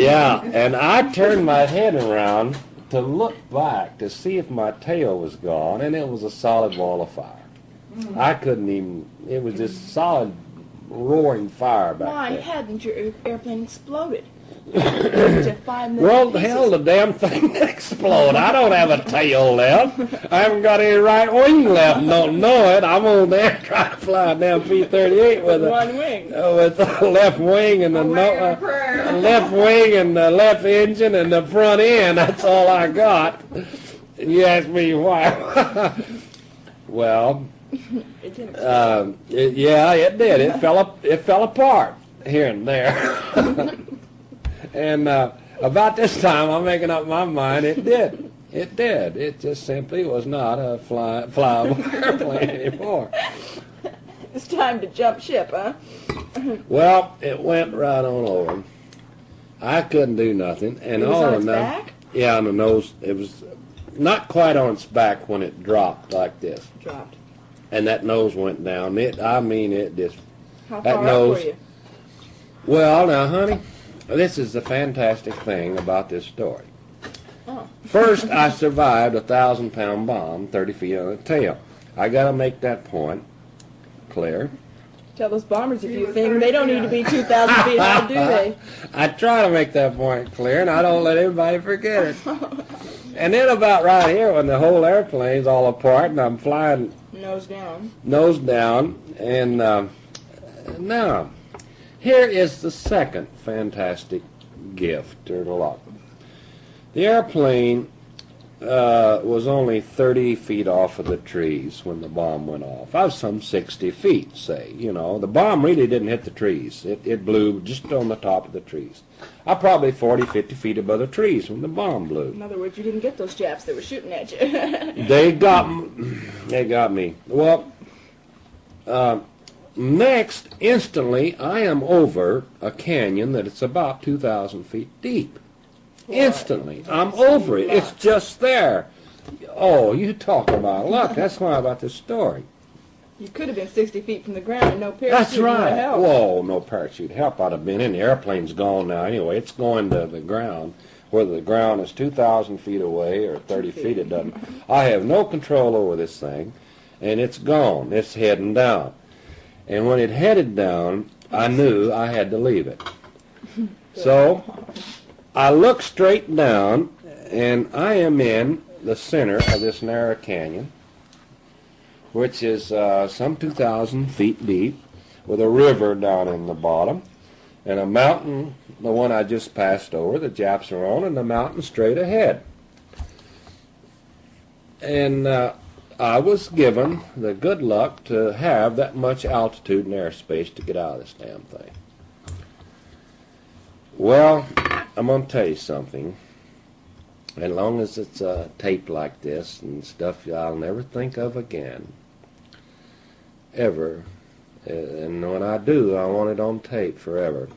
Yeah, and I turned my head around to look back to see if my tail was gone, and it was a solid wall of fire. I couldn't even, it was just solid roaring fire back Why there. hadn't your airplane exploded? To 5 million Well, pieces. hell, the damn thing exploded. I don't have a tail left. I haven't got any right wing left. Don't know it. I'm on there trying to fly a damn P38 with one wing. With the left wing and the left wing and the left engine and the front end. That's all I got. You ask me why? Well, It didn't yeah, it did. It fell apart here and there. And about this time, I'm making up my mind. It did. It did. It just simply was not a flyable airplane anymore. It's time to jump ship, huh? Well, it went right on over. I couldn't do nothing, and It was all on of its them. back? Yeah, on the nose. It was not quite on its back when it dropped like this, Dropped. and that nose went down. It just. How That far nose- up were you? Well, now, honey, this is the fantastic thing about this story. Oh. First, I survived a 1,000-pound bomb 30 feet on the tail. I got to make that point clear. Tell those bombers if you think they don't need to be 2,000 feet high, do they? I try to make that point clear, and I don't let anybody forget it. And then about right here, when the whole airplane's all apart, and I'm flying Nose down. nose down, and now, here is the second fantastic gift or luck. The airplane was only 30 feet off of the trees when the bomb went off. I was some 60 feet, say. You know, the bomb really didn't hit the trees. It blew just on the top of the trees. I probably 40, 50 feet above the trees when the bomb blew. In other words, you didn't get those Japs that were shooting at you. They got me. Well, next, instantly, I am over a canyon that it's about 2,000 feet deep. Instantly, I'm over it. It's just there. Oh, you talk about luck. That's why about this story. You could have been 60 feet from the ground and no parachute. That's would right. help. Whoa, no parachute help. I'd have been in. The airplane's gone now anyway. It's going to the ground. Whether the ground is 2,000 feet away or 30 feet, it doesn't. I have no control over this thing, and it's gone. It's heading down. And when it headed down, I knew I had to leave it. So I look straight down, and I am in the center of this narrow canyon, which is some 2,000 feet deep, with a river down in the bottom, and a mountain, the one I just passed over, the Japs are on, and the mountain straight ahead. And I was given the good luck to have that much altitude and airspace to get out of this damn thing. Well, I'm going to tell you something. As long as it's taped like this and stuff I'll never think of again. Ever. And when I do, I want it on tape forever.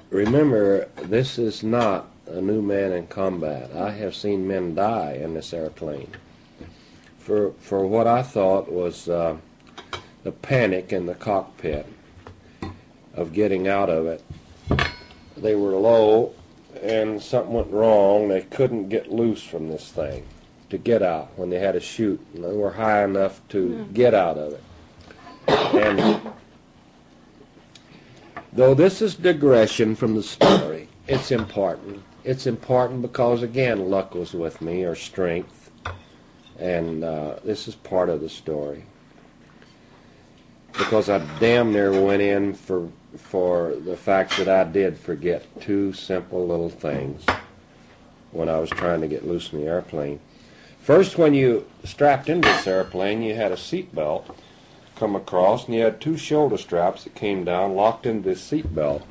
Remember, this is not a new man in combat. I have seen men die in this airplane for what I thought was the panic in the cockpit of getting out of it. They were low, and something went wrong. They couldn't get loose from this thing to get out when they had to shoot. And they were high enough to get out of it. And though this is digression from the story, it's important. It's important because, again, luck was with me, or strength, and this is part of the story. Because I damn near went in for the fact that I did forget two simple little things when I was trying to get loose from the airplane. First, when you strapped into this airplane, you had a seat belt come across, and you had two shoulder straps that came down, locked into this seat belt.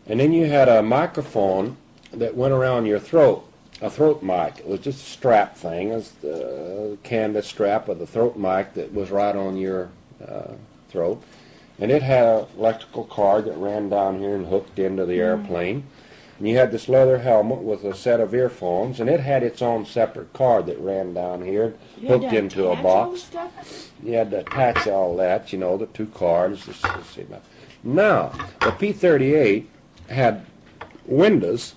And then you had a microphone that went around your throat, a throat mic. It was just a strap thing. It was the canvas strap of the throat mic that was right on your throat. And it had an electrical cord that ran down here and hooked into the airplane. And you had this leather helmet with a set of earphones, and it had its own separate cord that ran down here, hooked into a box. You had to attach all that, you know, the two cords. Now, the P38 had windows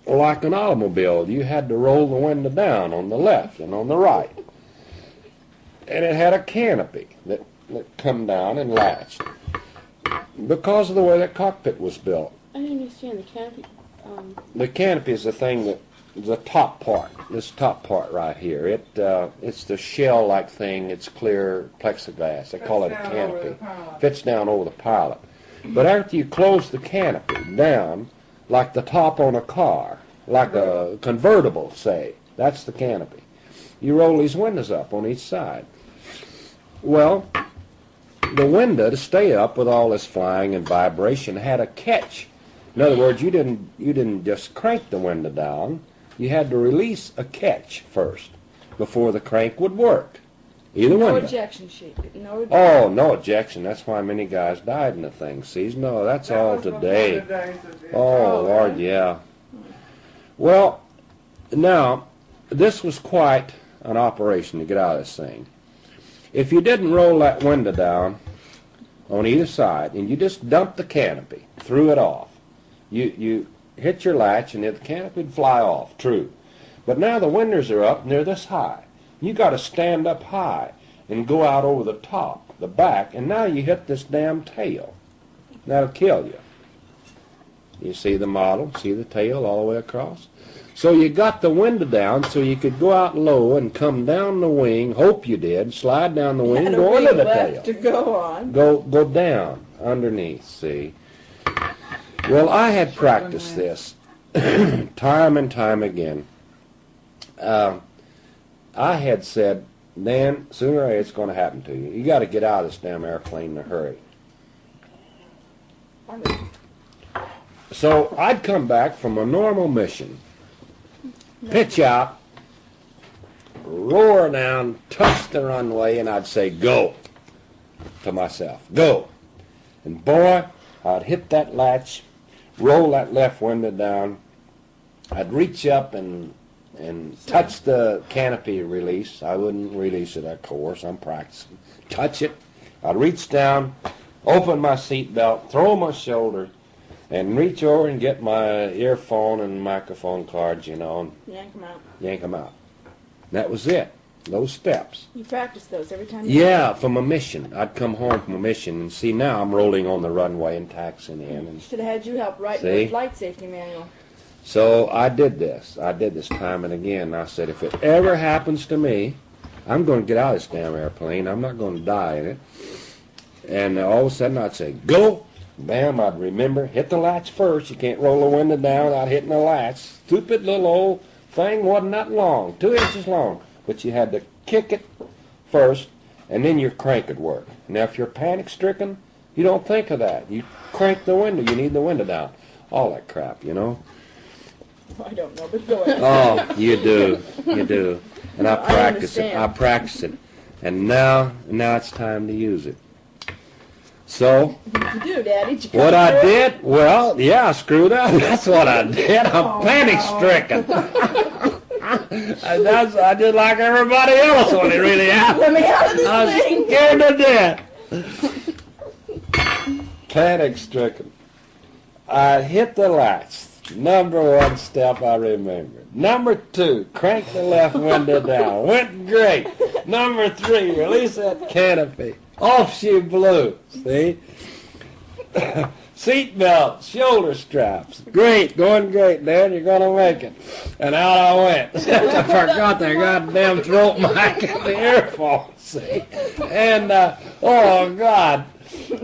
like an automobile. You had to roll the window down on the left and on the right. And it had a canopy that come down and latched because of the way that cockpit was built. I don't understand the canopy. The canopy is the thing that the top part. This top part right here. It's the shell-like thing. It's clear plexiglass. They call it a canopy. Fits down over the pilot. But after you close the canopy down, like the top on a car, like a convertible, say, that's the canopy. You roll these windows up on each side. Well, the window, to stay up with all this flying and vibration, had a catch. In other words, you didn't just crank the window down. You had to release a catch first before the crank would work. Either No window. ejection sheet. No ejection. Oh, no ejection. That's why many guys died in the thing. See, no, that's That all was before today. the days of the- Oh, Lord, yeah. Well, now, this was quite an operation to get out of this thing. If you didn't roll that window down on either side, and you just dumped the canopy, threw it off, you hit your latch, and the canopy would fly off, true. But now the windows are up, and they're this high. You got to stand up high and go out over the top, the back, and now you hit this damn tail. That'll kill you. You see the model, see the tail all the way across? So you got the window down so you could go out low and come down the wing, hope you did, slide down the wing, Had a go under wing the left tail. to go on. Go down underneath, see? Well, I had practiced this time and time again. I had said, Dan, sooner or later it's going to happen to you. You got to get out of this damn airplane in a hurry. So I'd come back from a normal mission, pitch out, roar down, touch the runway, and I'd say, go, to myself, go. And boy, I'd hit that latch, roll that left window down, I'd reach up and touch the canopy release. I wouldn't release it, of course, I'm practicing. Touch it, I'd reach down, open my seat belt, throw my shoulder, and reach over and get my earphone and microphone cards, you know, and Yank them out. yank them out. That was it, those steps. You practice those every time you Yeah, from a mission. I'd come home from a mission, and see, now I'm rolling on the runway and taxiing in. And should have had you help write See? the flight safety manual. so I did this. I did this time and again. I said, if it ever happens to me, I'm going to get out of this damn airplane. I'm not going to die in it. And all of a sudden, I'd say, go. Bam, I'd remember, hit the latch first. You can't roll the window down without hitting the latch. Stupid little old thing, wasn't that long, 2 inches long. But you had to kick it first, and then your crank would work. Now, if you're panic-stricken, you don't think of that. You crank the window. You need the window down. All that crap, you know. I don't know, but go ahead. Oh, you do. You do. And I practice it. understand. I practice it. And now it's time to use it. So, What did you do, Daddy? Did you what come I through? did, well, yeah, I screwed up. That's what I did. I'm panic-stricken. I did like everybody else when it really happened. Let me out of this I was thing. scared to death. Panic-stricken. I hit the latch. Number one step I remember. Number two, crank the left window down. Went great. Number three, release that canopy. Off she blew. See? Seat belts, shoulder straps. Great, going great, Dad. You're going to make it. And out I went. I forgot the goddamn throat mic and the earphones. See? And, oh, God.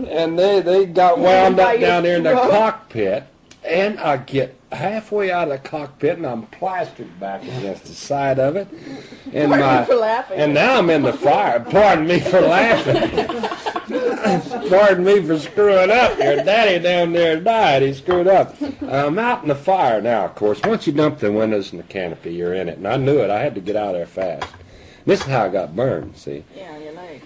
And they got wound up down there in the cockpit. And I get halfway out of the cockpit, and I'm plastered back against the side of it. And Pardon me for laughing. And now I'm in the fire. Pardon me for laughing. Pardon me for screwing up. Your daddy down there died. He screwed up. I'm out in the fire now, of course. Once you dump the windows and the canopy, you're in it. And I knew it. I had to get out of there fast. This is how I got burned, see. Yeah, your leg.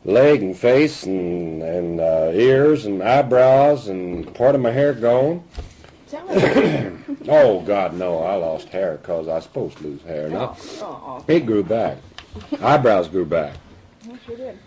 Leg and face and ears and eyebrows and part of my hair gone. Tell me. Oh, God, no. I lost hair because I was supposed to lose hair. No, Oh, it grew back. Eyebrows grew back. I sure did.